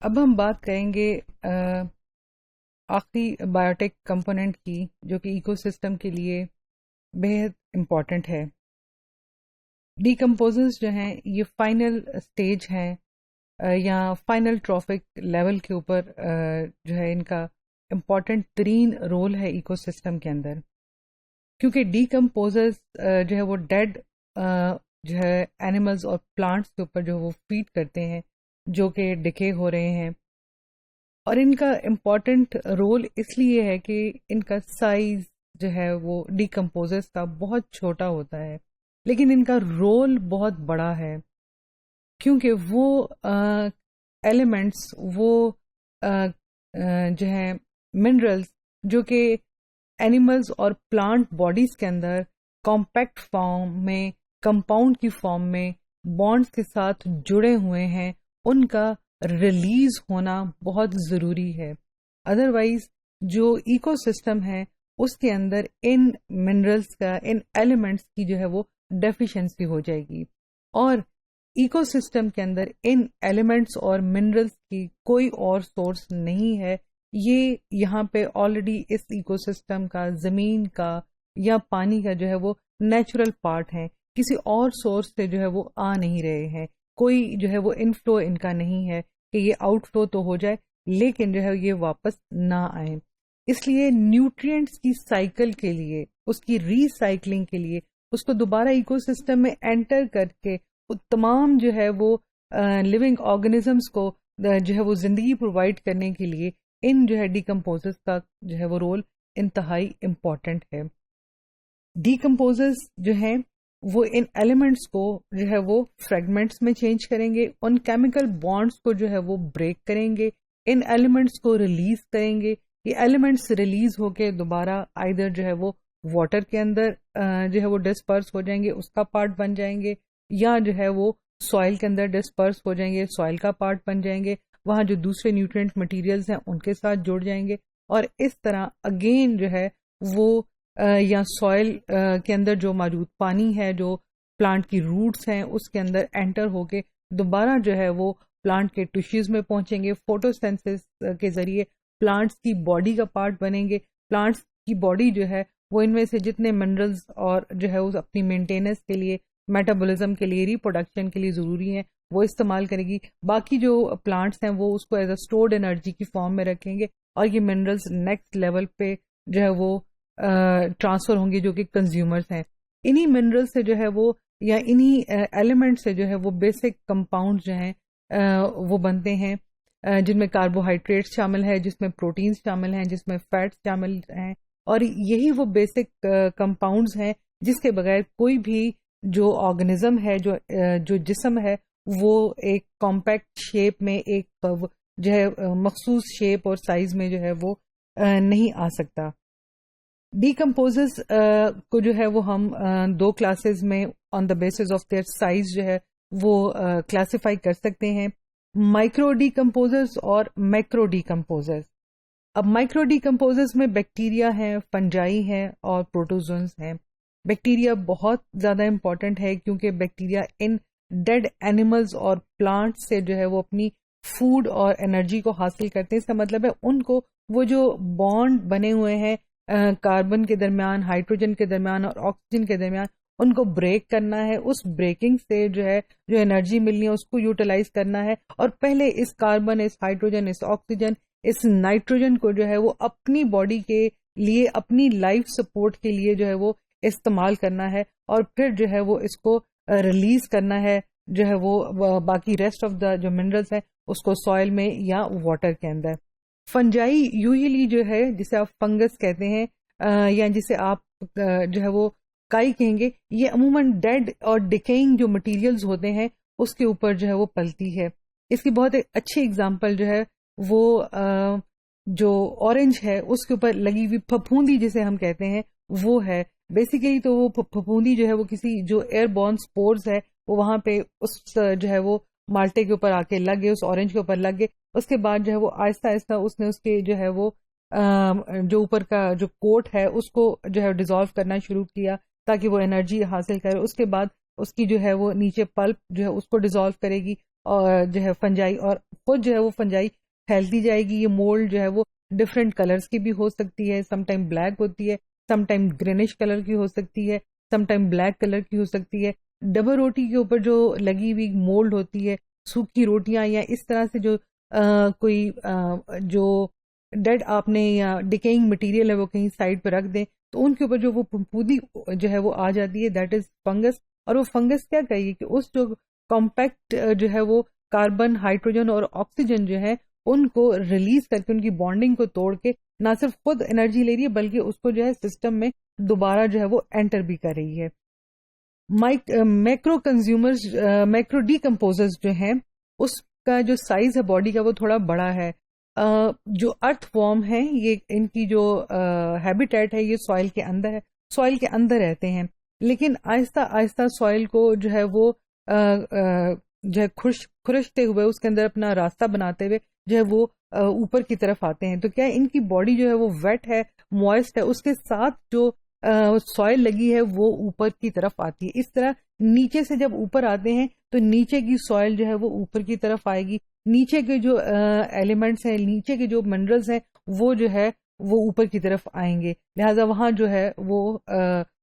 اب ہم بات کریں گے آخری بایوٹیک کمپوننٹ کی جو کہ ایکو سسٹم کے لیے بہت امپورٹنٹ ہے. ڈیکمپوزرز جو ہیں یہ فائنل سٹیج ہیں یا فائنل ٹرافک لیول کے اوپر جو ہے ان کا امپورٹنٹ ترین رول ہے ایکو سسٹم کے اندر، کیونکہ ڈیکمپوزرز جو ہے وہ ڈیڈ جو ہے اینیملز اور پلانٹس کے اوپر جو وہ فیڈ کرتے ہیں جو کہ ڈکے ہو رہے ہیں. اور ان کا امپورٹنٹ رول اس لیے ہے کہ ان کا سائز جو ہے وہ ڈیکمپوزرز کا بہت چھوٹا ہوتا ہے، لیکن ان کا رول بہت بڑا ہے، کیونکہ وہ ایلیمنٹس، وہ جو ہیں منرلز جو کہ اینیملز اور پلانٹ باڈیز کے اندر کمپیکٹ فارم میں، کمپاؤنڈ کی فارم میں بانڈز کے ساتھ جڑے ہوئے ہیں، ان کا ریلیز ہونا بہت ضروری ہے. ادروائز جو ایکو سسٹم ہے اس کے اندر ان منرلز کا، ان ایلیمنٹس کی جو ہے وہ ڈیفیشنسی ہو جائے گی، اور ایکو سسٹم کے اندر ان ایلیمنٹس اور منرلز کی کوئی اور سورس نہیں ہے. یہ یہاں پہ آلریڈی اس ایکو سسٹم کا، زمین کا یا پانی کا جو ہے وہ نیچرل پارٹ ہے، کسی اور سورس سے جو ہے وہ آ نہیں رہے ہیں. کوئی جو ہے وہ انفلو ان کا نہیں ہے کہ یہ آؤٹ فلو تو ہو جائے لیکن جو ہے یہ واپس نہ آئے. اس لیے نیوٹرینٹس کی سائیکل کے لیے، اس کی ری سائیکلنگ کے لیے، اس کو دوبارہ ایکو سسٹم میں انٹر کر کے تمام جو ہے وہ لیونگ آرگنزمس کو جو ہے وہ زندگی پرووائڈ کرنے کے لیے ان جو ہے ڈیکمپوزرز کا جو ہے وہ رول انتہائی امپورٹنٹ ہے. ڈیکمپوزرز جو ہیں وہ ان ایلیمنٹس کو جو ہے وہ فریگمنٹس میں چینج کریں گے، ان کیمیکل بانڈس کو جو ہے وہ بریک کریں گے، ان ایلیمنٹس کو ریلیز کریں گے. یہ ایلیمنٹس ریلیز ہو کے دوبارہ آئیدر جو ہے وہ واٹر کے اندر جو ہے وہ ڈسپرس ہو جائیں گے، اس کا پارٹ بن جائیں گے، یا جو ہے وہ سوائل کے اندر ڈسپرس ہو جائیں گے، سوائل کا پارٹ بن جائیں گے، وہاں جو دوسرے نیوٹرینٹ مٹیریلز ہیں ان کے ساتھ جڑ جائیں گے، اور اس طرح اگین جو ہے وہ یا سوائل کے اندر جو موجود پانی ہے، جو پلانٹ کی روٹس ہیں اس کے اندر انٹر ہو کے دوبارہ جو ہے وہ پلانٹ کے ٹیشوز میں پہنچیں گے، فوٹوسینتھسس کے ذریعے پلانٹس کی باڈی کا پارٹ بنیں گے. پلانٹس کی باڈی جو ہے وہ ان میں سے جتنے منرلز اور جو ہے اس اپنی مینٹیننس کے لیے، میٹابولزم کے لیے، ریپروڈکشن کے لیے ضروری ہیں وہ استعمال کرے گی. باقی جو پلانٹس ہیں وہ اس کو ایز اے اسٹورڈ انرجی کی فارم میں رکھیں گے، اور یہ منرلز نیکسٹ لیول پہ جو ہے وہ ٹرانسفر ہوں گے جو کہ کنزیومرز ہیں. انہی منرل سے جو ہے وہ، یا انہی ایلیمنٹ سے جو ہے وہ بیسک کمپاؤنڈ جو ہیں وہ بنتے ہیں، جن میں کاربوہائیڈریٹ شامل ہے، جس میں پروٹینز شامل ہیں، جس میں فیٹس شامل ہیں، اور یہی وہ بیسک کمپاؤنڈز ہیں جس کے بغیر کوئی بھی جو آرگنزم ہے، جو جسم ہے، وہ ایک کمپیکٹ شیپ میں، ایک جو ہے مخصوص شیپ اور سائز میں جو ہے وہ نہیں آ سکتا. ڈیکمپوزرز کو جو ہے وہ ہم دو کلاسز میں on the basis of their size جو ہے وہ کلاسیفائی کر سکتے ہیں، مائکرو ڈیکمپوزرز اور میکرو ڈیکمپوزرز. اب مائکرو ڈیکمپوزرز میں بیکٹیریا ہیں، فنجائی ہیں اور پروٹوزونز ہیں. بیکٹیریا بہت زیادہ امپورٹنٹ ہے کیونکہ بیکٹیریا ان ڈیڈ اینیملز اور پلانٹس سے جو ہے وہ اپنی فوڈ اور انرجی کو حاصل کرتے ہیں. اس کا مطلب ہے ان کو وہ جو بانڈ بنے ہوئے ہیں کاربن کے درمیان، ہائیڈروجن کے درمیان اور آکسیجن کے درمیان، ان کو بریک کرنا ہے. اس بریکنگ سے جو ہے جو انرجی ملنی ہے اس کو یوٹیلائز کرنا ہے، اور پہلے اس کاربن، اس ہائیڈروجن، اس آکسیجن، اس نائٹروجن کو جو ہے وہ اپنی باڈی کے لیے، اپنی لائف سپورٹ کے لیے جو ہے وہ استعمال کرنا ہے، اور پھر جو ہے وہ اس کو ریلیز کرنا ہے جو ہے وہ باقی ریسٹ آف دا جو منرلز ہیں اس کو سوائل میں یا واٹر کے اندر. فنجائی یوزلی جو ہے جسے آپ فنگس کہتے ہیں یا جسے آپ جو ہے وہ کائی کہیں گے، یہ عموماً ڈیڈ اور ڈیکیئنگ جو مٹیریلز ہوتے ہیں اس کے اوپر جو ہے وہ پلتی ہے. اس کی بہت ایک اچھی اگزامپل جو ہے وہ جو اورنج ہے اس کے اوپر لگی ہوئی پھپھوندی جسے ہم کہتے ہیں وہ ہے. بیسیکلی تو وہ پھپھوندی جو ہے وہ کسی جو ایئر بورن سپورز ہے وہ وہاں پہ اس جو ہے وہ مالٹے کے اوپر آ کے لگ گئے، اس اورنج کے اوپر لگ گئے. اس کے بعد جو ہے وہ آہستہ آہستہ اس نے اس کے جو ہے وہ جو اوپر کا جو کوٹ ہے اس کو جو ہے ڈیزالو کرنا شروع کیا تاکہ وہ انرجی حاصل کرے. اس کے بعد اس کی جو ہے وہ نیچے پلپ جو ہے اس کو ڈیزالو کرے گی اور جو ہے فنجائی، اور خود جو ہے وہ فنجائی پھیلتی جائے گی. یہ مولڈ جو ہے وہ ڈفرینٹ کلرز کی بھی ہو سکتی ہے, سم ٹائم بلیک ہوتی ہے, سم ٹائم گرینش کلر کی ہو سکتی ہے, سم ٹائم بلیک کلر کی ہو سکتی ہے. ڈبل روٹی کے اوپر جو لگی ہوئی مولڈ ہوتی ہے, سوکھی روٹیاں یا اس طرح سے جو کوئی جو ڈیڈ آپ نے یا ڈیکیئنگ مٹیریل ہے وہ کہیں سائڈ پہ رکھ دیں تو ان کے اوپر جو وہ پھپھودی جو ہے وہ آ جاتی ہے, دیٹ از فنگس. اور وہ فنگس کیا کہیے کہ اس جو کمپیکٹ جو ہے وہ کاربن, ہائیڈروجن اور آکسیجن جو ہے ان کو ریلیز کر کے ان کی بانڈنگ کو توڑ کے نہ صرف خود انرجی لے رہی ہے بلکہ اس کو جو ہے سسٹم میں دوبارہ جو ہے وہ انٹر بھی کر رہی ہے. میکرو کنزیومرز, میکرو ڈی کمپوزرز جو ہیں اس کا جو سائز ہے باڈی کا وہ تھوڑا بڑا ہے. جو ارتھ وارم ہے یہ ان کی جو ہیبیٹیٹ ہے یہ سوائل کے اندر ہے, سوائل کے اندر رہتے ہیں, لیکن آہستہ آہستہ سوائل کو جو ہے وہ جو ہے خرشتے ہوئے اس کے اندر اپنا راستہ بناتے ہوئے جو ہے وہ اوپر کی طرف آتے ہیں. تو کیا ان کی باڈی جو ہے وہ ویٹ ہے, موئسٹ ہے, اس کے ساتھ جو سوائل لگی ہے وہ اوپر کی طرف آتی ہے. اس طرح نیچے سے جب اوپر آتے ہیں تو نیچے کی سوائل جو ہے وہ اوپر کی طرف آئے گی, نیچے کے جو ایلیمنٹس ہیں, نیچے کے جو منرلز ہیں وہ جو ہے وہ اوپر کی طرف آئیں گے, لہٰذا وہاں جو ہے وہ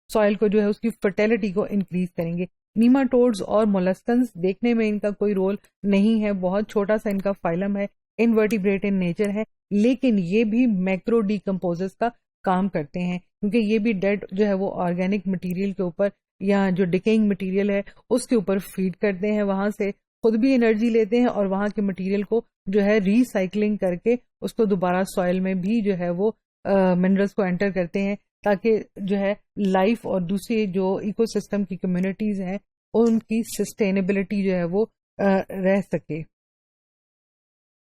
سوائل کو جو ہے اس کی فرٹیلٹی کو انکریز کریں گے. نیماٹوڈز اور مولسکنز دیکھنے میں ان کا کوئی رول نہیں ہے, بہت چھوٹا سا ان کا فائلم ہے, انورٹیبریٹ ان نیچر ہے, لیکن یہ بھی میکرو ڈی کمپوزرز کا کام کرتے ہیں کیونکہ یہ بھی ڈیڈ جو ہے وہ آرگینک مٹیریل کے اوپر یا جو ڈیکیئنگ مٹیریل ہے اس کے اوپر فیڈ کرتے ہیں, وہاں سے خود بھی انرجی لیتے ہیں اور وہاں کے مٹیریل کو جو ہے ری سائکلنگ کر کے اس کو دوبارہ سوائل میں بھی جو ہے وہ منرلز کو انٹر کرتے ہیں تاکہ جو ہے لائف اور دوسری جو ایکو سسٹم کی کمیونٹیز ہیں ان کی سسٹینیبلٹی جو ہے وہ رہ سکے.